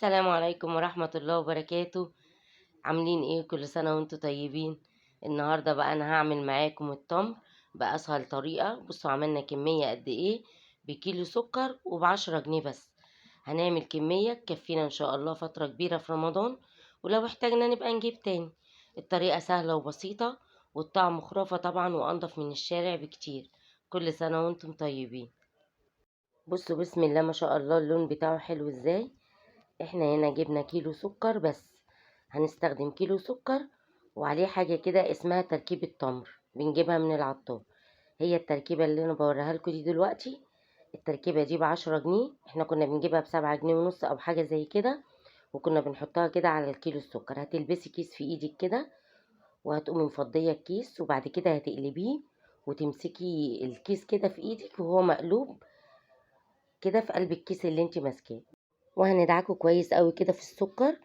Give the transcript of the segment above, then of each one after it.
السلام عليكم ورحمة الله وبركاته. عاملين ايه؟ كل سنة وانتم طيبين. النهاردة بقى انا هعمل معاكم التمر بأسهل طريقة. بصوا عملنا كمية قد ايه، بكيلو سكر وب10 جنيه بس. هنعمل كمية تكفينا ان شاء الله فترة كبيرة في رمضان، ولو احتاجنا نبقى نجيب تاني. الطريقة سهلة وبسيطة، والطعم خرافة طبعا وانضف من الشارع بكتير. كل سنة وانتم طيبين. بصوا بسم الله ما شاء الله اللون بتاعه حلو ازاي. احنا هنا جبنا كيلو سكر بس، هنستخدم كيلو سكر وعليه حاجة كده اسمها تركيبة تمر، بنجيبها من العطار. هي التركيبة اللي انا بوريها لكم دي دلوقتي. التركيبة دي ب10 جنيه، احنا كنا بنجيبها ب7 جنيه ونص او حاجة زي كده، وكنا بنحطها كده على الكيلو السكر. هتلبسي كيس في ايدك كده، وهتقومي مفضية الكيس، وبعد كده هتقلبيه وتمسكي الكيس كده في ايدك وهو مقلوب كده في قلب الكيس اللي انت ماسكاه، وهندعكه كويس قوي كده في السكر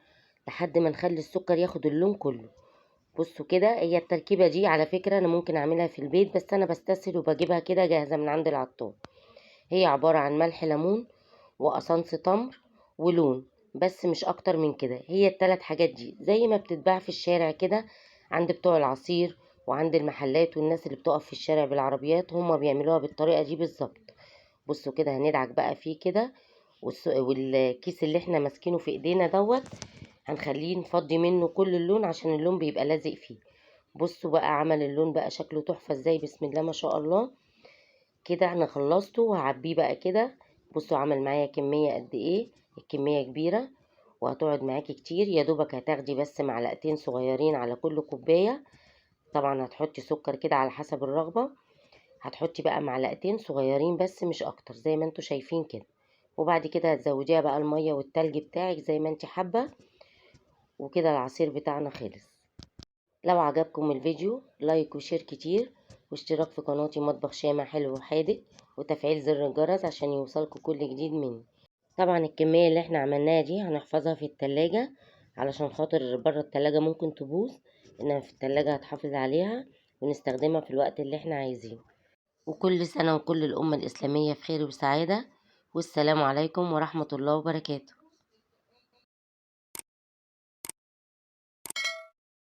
لحد ما نخلي السكر ياخد اللون كله. بصوا كده، هي التركيبة دي على فكرة انا ممكن اعملها في البيت، بس انا بستسهل وبجيبها كده جاهزة من عند العطار. هي عبارة عن ملح ليمون وقصنص تمر ولون، بس مش اكتر من كده. هي الثلاث حاجات دي زي ما بتتباع في الشارع كده عند بتوع العصير وعند المحلات، والناس اللي بتقف في الشارع بالعربيات هما بيعملوها بالطريقة دي بالظبط. بصوا كده، هندعك بقى فيه كده، والكيس اللي احنا ماسكينه في ايدينا دوت هنخليه نفضي منه كل اللون عشان اللون بيبقى لازق فيه. بصوا بقى عمل اللون بقى شكله تحفة ازاي، بسم الله ما شاء الله. كده انا خلصته وهعبيه بقى كده. بصوا عمل معايا كمية قد ايه، الكمية كبيرة وهتقعد معاكي كتير. يا دوبك هتاخدي بس معلقتين صغيرين على كل كوباية. طبعا هتحطي سكر كده على حسب الرغبة، هتحطي بقى معلقتين صغيرين بس مش اكتر زي ما انتوا شايفين كده. وبعد كده هتزوديها بقى المية والتلج بتاعك زي ما انت حابة. وكده العصير بتاعنا خلص. لو عجبكم الفيديو لايك وشير كتير، واشتراك في قناتي مطبخ شامع حلو وحادق، وتفعيل زر الجرس عشان يوصلكوا كل جديد مني. طبعا الكمية اللي احنا عملناها دي هنحفظها في التلاجة، علشان خاطر بره التلاجة ممكن تبوظ، انما في التلاجة هتحافظ عليها ونستخدمها في الوقت اللي احنا عايزينه. وكل سنة وكل الأمة الإسلامية في خير وسعادة، والسلام عليكم ورحمة الله وبركاته.